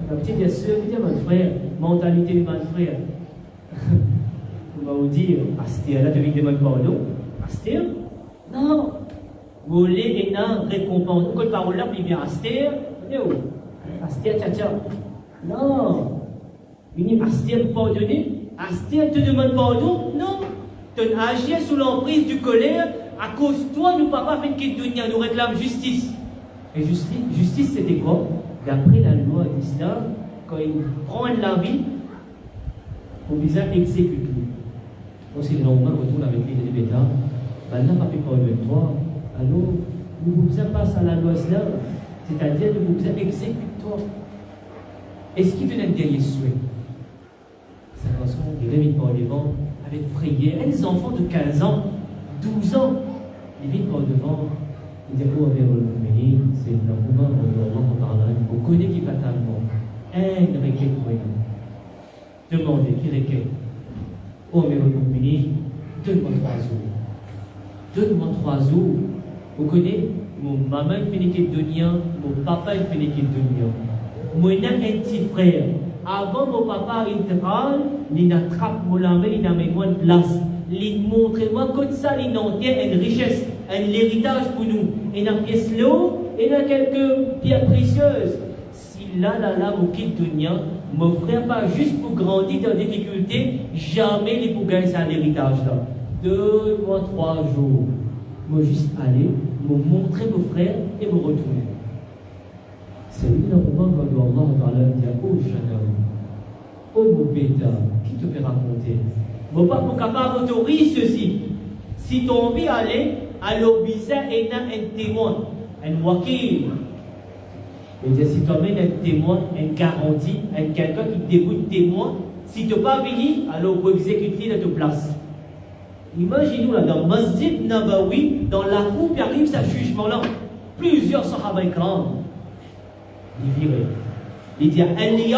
ma petite soeur, qui dit, mon frère, mentalité de mon frère. On va vous dire, Astir, là, tu me demandes pardon. Astir? Non. Vous voulez une récompense. Quand parole là, il vient Astir. Astir, tcha. Non. Il dit Astir, pardonner. Astir te demande pardon? Non. Tu agis sous l'emprise du colère. À cause de toi, nous, papa, fait qu'il nous réclame justice. Et justice, c'était quoi? D'après la loi d'Islam, quand il prend la vie, on vise à exécuter. Donc, si le normal retourne avec les bêta, ben là, pas fait pas de toi. Alors, nous vous passe à la loi islam, c'est-à-dire nous vous exécute toi. Est-ce qu'il donne un dernier souhait? Sa façon, il remet par devant avec frayeur. Et les enfants de 15 ans, 12 ans, ils viennent par devant. Il dit, oh, avec le Méni, c'est une Omar, on connaît qui va tellement. Un requête pour nous. Demandez, qui requête? Oh, avec le Méni, donne-moi 3 jours. Donne-moi 3 jours. Vous connaissez? Mon maman fait l'équipe de Nia, mon papa fait l'équipe de Nia. Moi, j'ai un petit frère. Avant mon papa intégral, il attrape mon lamé, il a mis une place. Il montre moi comme ça, il a une richesse, un héritage pour nous. Il a une pièce l'eau, il a quelques pierres précieuses. Si là, mon kit de Nia, mon frère, pas juste pour grandir dans des difficultés, jamais il pour gagner cet héritage-là. 2 ou 3 jours. Moi, juste aller, me montrer mon frère et me retourner. C'est lui là où Allah dit, oh jeune homme, oh mon bêta, qui te fait raconter? Mon papa capable d'autoriser ceci. Si tu as envie d'aller, alors bizarre et un témoin, un wakil. Et si tu amènes un témoin, un garantie, quelqu'un qui débute témoin, si tu n'es pas venu, alors vous exécuter de ta place. Imaginez-nous là, dans Masjid Nabawi, dans la cour qui arrive ce jugement-là, plusieurs sahaba ikram. Il dirait, il dit,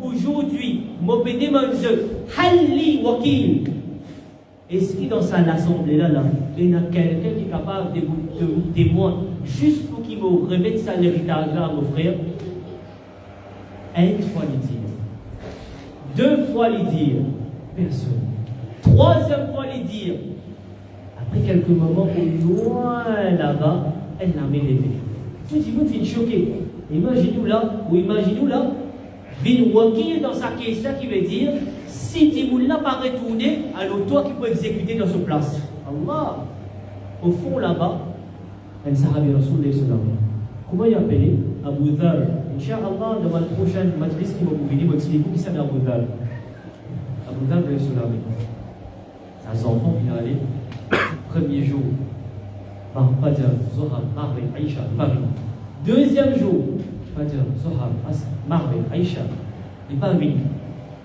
aujourd'hui, Mobédé Manze, Halli Wakil. Est-ce que dans l'assemblée-là, il y a quelqu'un qui est capable de témoin, juste pour qu'il me remette ça l'héritage-là à mon frère? Une fois lui dire, 2 fois lui dire, personne. 3e fois lui dire. Après quelques moments, au loin là-bas, elle l'a mis les pieds. Tout le monde est choqué. Imaginez-nous là, Vin Wakil dans sa question qui veut dire, si tu ne l'as pas retourné, alors toi qui peux exécuter dans sa place. Allah. Au fond là-bas, un sahabi Rasoul comment il a appelé? Abu Dhar. Inch'Allah, dans la prochaine matrice qui va vous venir, vous expliquer qui c'est Abu Dhar. Abu Dhar, bien sûr, ses enfants viennent aller, premier jour, Fajr, Zohar, Maghrib, Aïcha, Paris. 2e jour, Fajr, Zohar, Asr, Maghrib, Aïcha, il pas venu.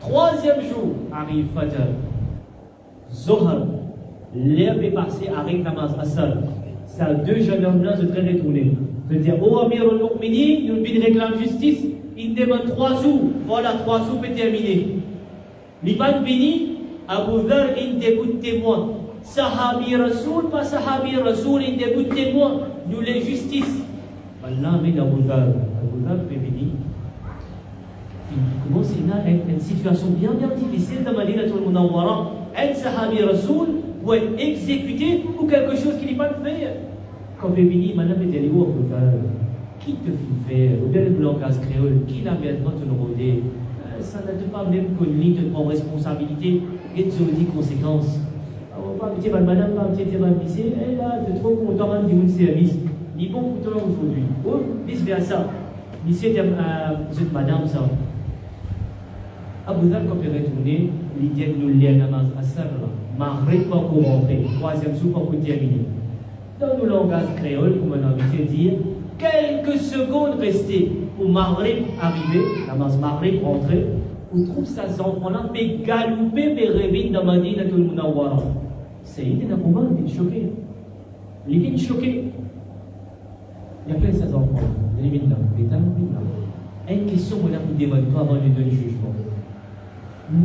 3e jour, arrive Fajr, Zohar, l'herbe est passée, arrive Namaz, Asr. Ça, 2 jeunes hommes-là se traînent retourner. Je veux dire, oh Amir al-Mu'minin, il nous réclame justice, il demande 3 jours. Voilà, 3 jours est terminé. L'Iban Bini, Abu Dhar, il débute témoin. Sahabi Rasoul, pas Sahabi Rasoul, il débute témoin. Nous les justice. Allah met Abu Dhar. Abu Dhar fait venir. Il commence à une situation bien difficile dans Madinatul Munawwara. Un sahabi Rasoul pour être exécuté pour quelque chose qu'il n'est pas fait. Quand il dit, madame, qui te fait faire? Ou bien le langage créole, qui l'a maintenant te rodé? Ça n'a pas même connu de prendre responsabilité et de dire conséquences. Pas petit madame, pas petit lycée, et là, tu es trop content de mon service. Ni bon pour toi aujourd'hui. Ou vice versa. Lycée de madame, ça. Abu Dhar, quand il est retourné, l'idée de nous lire la namaz asar, Maghrib pas pour rentrer, troisième sous pas pour terminer. Dans le langage créole, comme on a envie de dire, quelques secondes restées pour Maghrib arriver, namaz Maghrib rentrer, on trouve ces enfants-là, mais galouper, mais rêver dans Madinatul Munawwara. Sayyidina Omar vient choqué. Il vient choqué. Il y a plein de ces enfants. Il vient là. Une question, on a pour demander avant de donner jugement.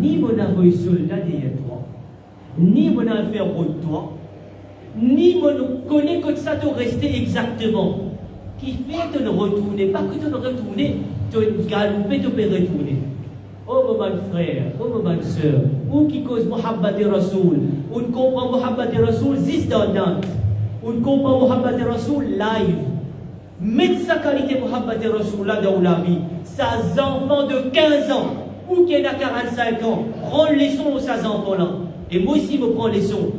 Ni mon envoyé soldat derrière toi, ni mon affaire contre toi, ni mon connaît que ça te restait exactement. Qui fait de le retourner, pas que de le retourner, de galoper, de le retourner. Oh mon frère, oh ma soeur, ou qui cause Muhammad et Rasoul, ou ne comprend Muhammad et Rasoul, zis dans Nantes, ou ne comprend Muhammad et Rasoul live. Mettre sa qualité Muhammad et Rasoul là dans la vie, ses enfants de 15 ans, ou qui a 45 ans, prends les leçons aux ces enfants-là. Et moi aussi, je prends les leçons.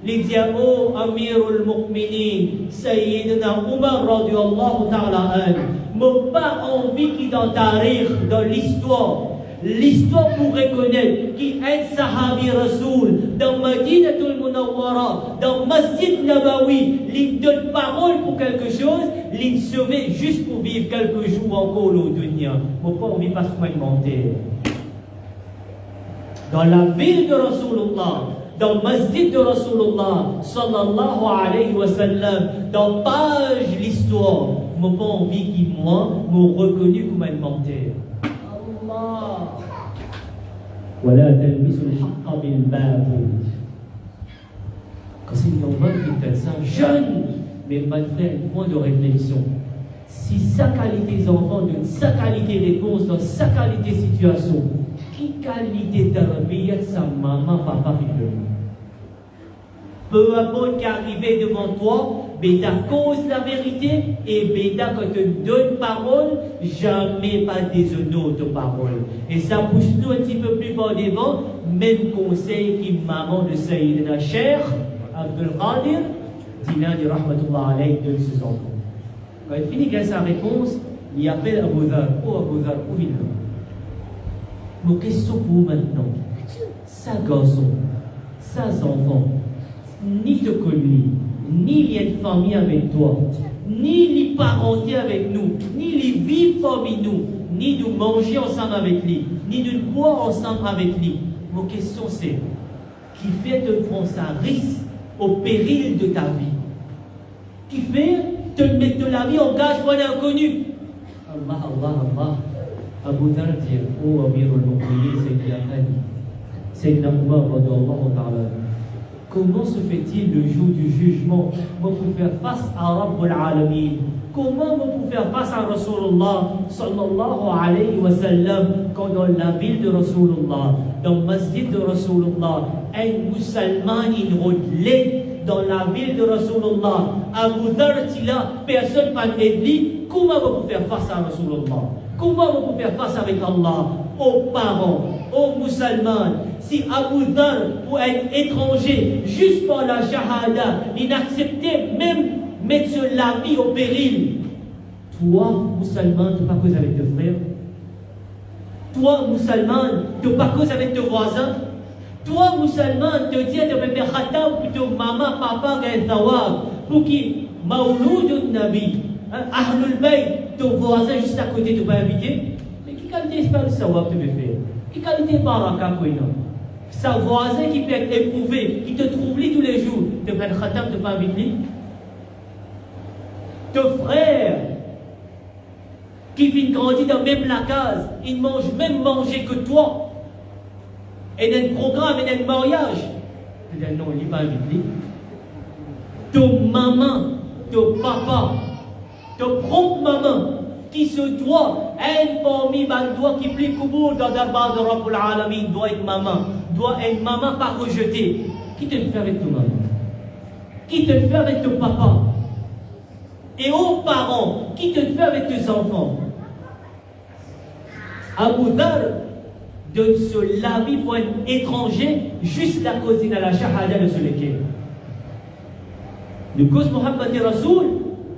Les dire, oh Amirul Mu'minin, Sayyidina Umar radiallahu ta'ala an, m'ont pas envie qu'il dans tarikh, dans l'histoire. L'histoire pour reconnaître qu'il est Sahabi Rasoul dans Madinatul Munawwara, dans Masjid Nabawi, il donne parole pour quelque chose, il sauve juste pour vivre quelques jours encore au dunya. Mon pas envie pas se mentir. Dans la ville de Rasulullah, dans le masjid de Rasulullah, sallallahu alayhi wa sallam, dans page l'histoire, mon pas envie qui moi m'ont reconnu comme un menteur. Allah. ولا تلبسوا الحق بالباطل. Quand c'est une normal qui est ça, jeune, mais mal frère, un point de réflexion. Si sa qualité des enfants donne sa qualité réponse dans sa qualité situation, qui qualité d'arabia sa maman, papa, fille. Peu importe qui arrive devant toi, Béda cause la vérité et Béda quand tu donnes parole, jamais pas déshonore ta parole. Et ça pousse nous un petit peu plus par devant, même conseil qui maman de Sayyidina Cheikh Abdul Qadir, Dina de Rahmatullah alayhi de ses enfants. Quand il finit sa réponse, il appelle Abu Dhar. Oh Abu Dhar, où il est? Nos questions pour vous maintenant. Sa garçon, ses enfants, ni de connu, ni lien de famille avec toi, ni les parenté avec nous, ni les vivre parmi nous, ni de manger ensemble avec lui, ni de boire ensemble avec lui. Mon question c'est, qui fait de prendre un risque au péril de ta vie? Qui fait de mettre de la vie en gage pour un inconnu? Allah, Allah, Allah. Abu Dhar dit, oh Amirul Mu'minin, Sayyidina Umar radiyallahu ta'ala. Comment se fait-il le jour du jugement, pour faire face à Rabbul Alamin? Comment pour faire face à Rasulullah sallallahu alayhi wa sallam, quand dans la ville de Rasulullah, dans le masjid de Rasulullah, un musulman il roulait dans la ville de Rasulullah, Abu Dhar tila, personne n'a dit, comment vous faire face à Rasulullah? Comment vous faire face avec Allah, aux parents, aux musulmans? Si Abu Dhar, pour un étranger, juste pour la shahada, il n'acceptait même mettre la vie au péril. Toi, musulman, tu n'as pas cause avec tes frères. Toi, musulman, tu n'as pas cause avec tes voisins. Toi, musulman, tu dis de faire khatam pour ton maman, papa, gagne tawab, pour qui Mawloud Nabi, Ahlul Bayt, ton voisin juste à côté, tu vas inviter. Mais qui qualité faire le sawab tu veux faire? Qui qualité baraka quoi non? Sa voisin qui peut être éprouvé, qui te trouve tous les jours, tu vas faire khatam, tu vas inviter. Ton frère qui vient grandir dans même la case, il mange même manger que toi. Et il y a un programme, il y a un mariage. Tu dis non, il n'est pas invité. Ton maman, ton papa, ton propre maman, qui se doit un parmi les doigts qui plie Koubour dans Darbar de Rabbul Alamin doit être maman. Doit être maman pas rejetée. Qui te le fait avec ton maman? Qui te le fait avec ton papa? Et aux parents, qui te le fait avec tes enfants? Abu Dhar de se laver pour un étranger juste la cause de la shahada de ce lequel. Le cause Muhammad Rasoul,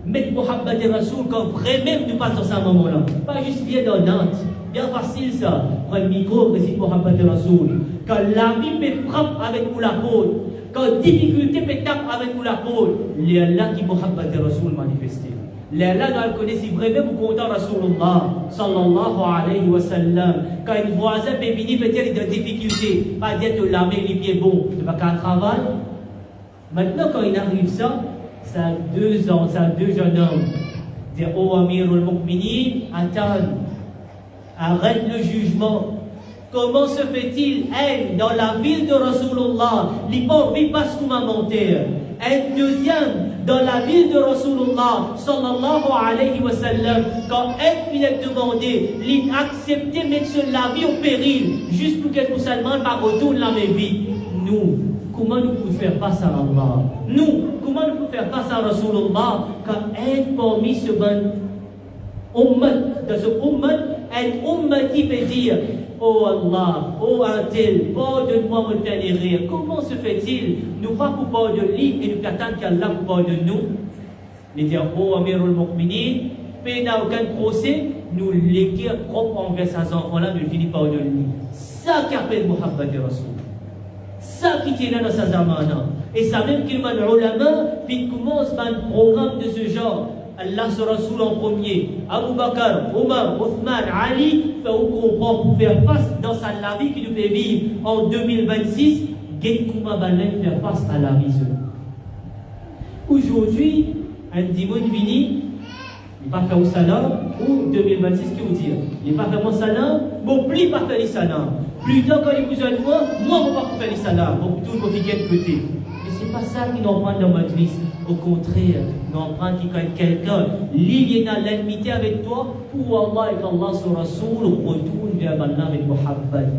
mettre Muhammad Rasoul comme vrai même nous passe dans ce moment-là. Pas juste bien dans Nantes. Bien facile ça. Prends le micro, récite Muhammad Rasoul. Quand la vie me frappe avec nous la peau, quand difficulté me tape avec nous la peau, les Allah qui Muhammad Rasoul manifesté. Les Allah doit le connaître si vraiment vous comptez Rasulullah sallallahu alayhi wa sallam. Quand un voisin peut venir peut dire il a des difficultés, pas dire que la main est bien bon, il va qu'à travail. Maintenant quand il arrive ça, ça a 2 ans, ça a 2 jeunes hommes. Dire oh Amirul Mu'minin, attends, arrête le jugement. Comment se fait-il, elle, dans la ville de Rasulullah, l'hypocrite vit pas ce qu'on m'a monté. Un deuxième, dans la ville de Rasulullah, sallallahu alayhi wa sallam, quand elle vient demander, il acceptait de mettre la vie au péril, juste pour qu'elle musulmane pas retourne la même vie. Nous, comment nous pouvons faire face à Allah? Nous, comment nous pouvons faire face à Rasulullah quand elle parmi ce bon ummat, dans ce ummat, un ummat qui peut dire oh Allah, oh un-tel, pardonne-moi mon dernier rire. Comment se fait-il, nous pas pour pardonner et nous attendre qu'Allah pour pardonne nous? Il dit oh Amirul Mu'minin, mais n'a aucun procès, nous l'écrire propre envers ces enfants-là, nous finissons par pardonner. Ça qu'appelle Muhammad Rasoul. Ça qui tient là dans sa zamana. Et ça même qu'il m'a l'ulama, puis commence un programme de ce genre. Allah se Rasoul en premier. Abu Bakr, Omar, Othman, Ali, fait au comprendre pour faire face dans sa la vie qui nous fait vivre en 2026. Genkouma Balay faire face à la vie. Aujourd'hui, un dimanche vini, il va faire au salam, ou 2026, qui vous dit, il va faire mon salam, bon, plus pas faire les salam. Plus tard, quand il vous a dit, moi, je ne vais pas faire les salam. Bon, tout le monde fait de côté. Mais ce n'est pas ça qui nous prend dans notre vie. Au contraire, nous apprenons que quand quelqu'un lié dans l'amitié avec toi, pour Allah et qu'Allah sur Rasoul retourne vers Allah avec Muhammad.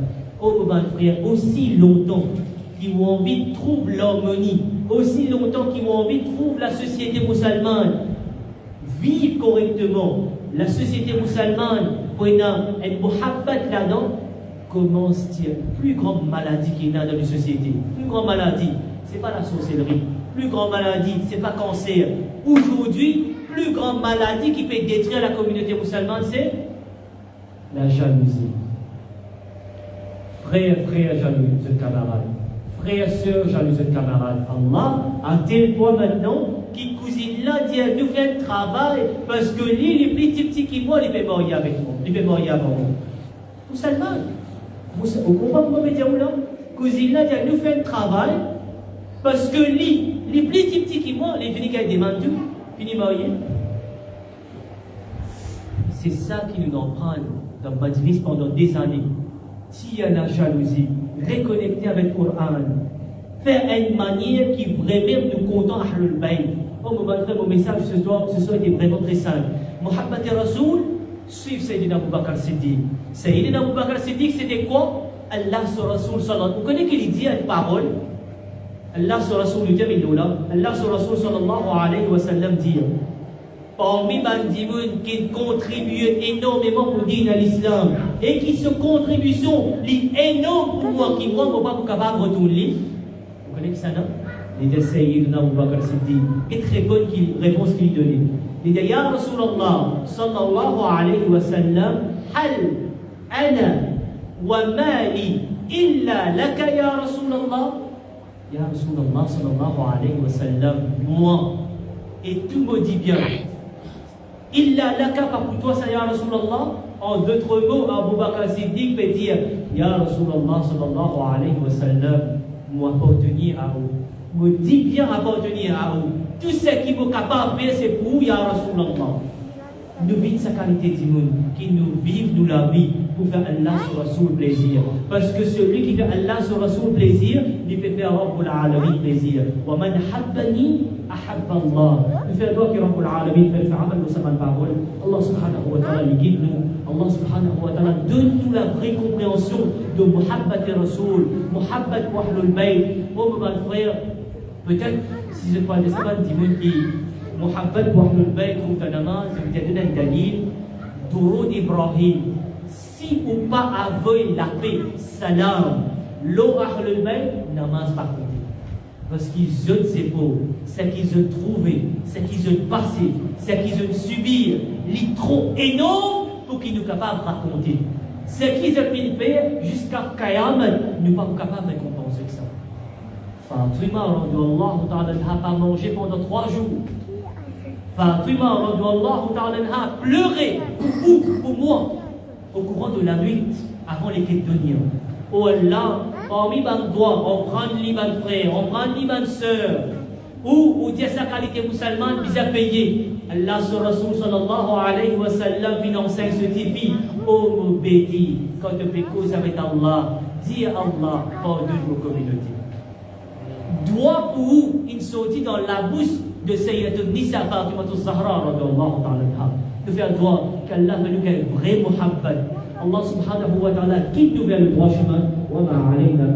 Oh mon frère, aussi longtemps qu'ils ont envie de trouver l'harmonie, aussi longtemps qu'ils ont envie de trouver la société musulmane, vivre correctement, la société musulmane, pour un Muhammad là-dedans, commence-t-il plus grande maladie qu'il y a dans la société, plus grande maladie, ce n'est pas la sorcellerie. Plus grande maladie, ce n'est pas cancer. Aujourd'hui, plus grande maladie qui peut détruire la communauté musulmane, c'est la jalousie. Frère, jaloux de camarade. Frère, sœur, jaloux de camarade. Allah a tel point maintenant qui cousine là dit nous fait un travail parce que lui, il est plus petit que moi, il peut mourir avec moi. Il peut mourir avant moi. Musulman. Vous comprenez comment je dire là? Cousine là dit nous fait un travail parce que lui, les plus petits que moi, les finis qui demandent tout, finis mariés. C'est ça qui nous en prend dans le Majlis pendant des années. S'il y a la jalousie, reconnecter avec le Coran, faire une manière qui vraiment nous contente à Ahlul Bayt. Mon message ce soir était vraiment très simple. Muhammad Rasoul, suivre Sayyidina Abu Bakr Siddiq. Sayyidina Abu Bakr Siddiq, c'était quoi? Allah sur Rasoul sallallahu. Vous connaissez qu'il dit une parole? Allah sur Rasoul Allah sur Rasoul sallallahu alayhi wa sallam dit parmi les qui contribuent énormément pour dire à l'islam et qui se contribution énorme pour moi qui ne pas capable de retourner. Vous connaissez ça, non? Il dit Sayyidina Abu Bakr Siddiq. Et très bonne réponse qu'il donnait. Il dit Ya Rasulallah sallallahu alayhi wa sallam hal ana wa mali illa laka ya Rasulallah. Ya Rasulallah sallallahu alayhi wa sallam, moi, et tout me dit bien. Illa laka, pas pour toi, ça, Ya Rasulallah. En d'autres mots, Abu Bakr Siddiq peut dire Ya Rasulallah sallallahu alayhi wa sallam, moi appartenir à vous. Me dit bien appartenir à vous. Tout ce qui est capable de faire, c'est pour vous, Ya Rasulallah. nous vivons sa qualité du monde, qui nous vive nous la vie pour faire Allah sur Rasoul plaisir. Parce que celui qui fait Allah sur Rasoul plaisir, il peut faire Rabbul Alamin plaisir. Wa man habbani ahabba Allah. Nous faisons droit que Rabbul Alamin fait amal de sa parole. Allah subhanahu wa ta'ala guide nous. Allah subhanahu wa ta'ala donne-nous la vraie compréhension de Muhabbat et Rasoul, Muhabbat wa Ahlul Bayt. Oh mon frère, peut-être si je parle de ça, il dit qui Muhabbat wa Ahlul Bayt ou ta namaz, je vais te donner un dalil. Durud Ibrahim. Si ou pas avec la paix, salam, l'eau Ahlul Bayt, namaz pas compté. Parce qu'ils ont ses faux, ce qu'ils ont trouvé, ce qu'ils ont passé, ce qu'ils ont subi, les trop énormes pour qu'ils nous capables de raconter. Ce qu'ils ont fait jusqu'à Qayamat, nous ne sommes pas capables de récompenser ça. Fatima, Allah n'a pas mangé pendant 3 jours. Fatima, Allah a pleuré pour moi au courant de la nuit avant les quêtes de Nia. Oh Allah, parmi mes doigts, on prend les frères, on prend les sœurs, ou dire sa qualité musulmane, ils ont payé. Allah sur Rasoul sallallahu alayhi wa sallam, il enseigne ce type. Oh mon béti, quand tu fais cause avec Allah, dis à Allah, pardonne vos communautés. Doigt pour vous, il sortit dans la bouche de Sayyidatul Nisa Fatima Zahra, radiyallahu ta'ala. De faire droit qu'Allah veut nous un vrai muhabbat. Allah subhanahu wa ta'ala quitte nous vers le droit chemin. Wa ma alayna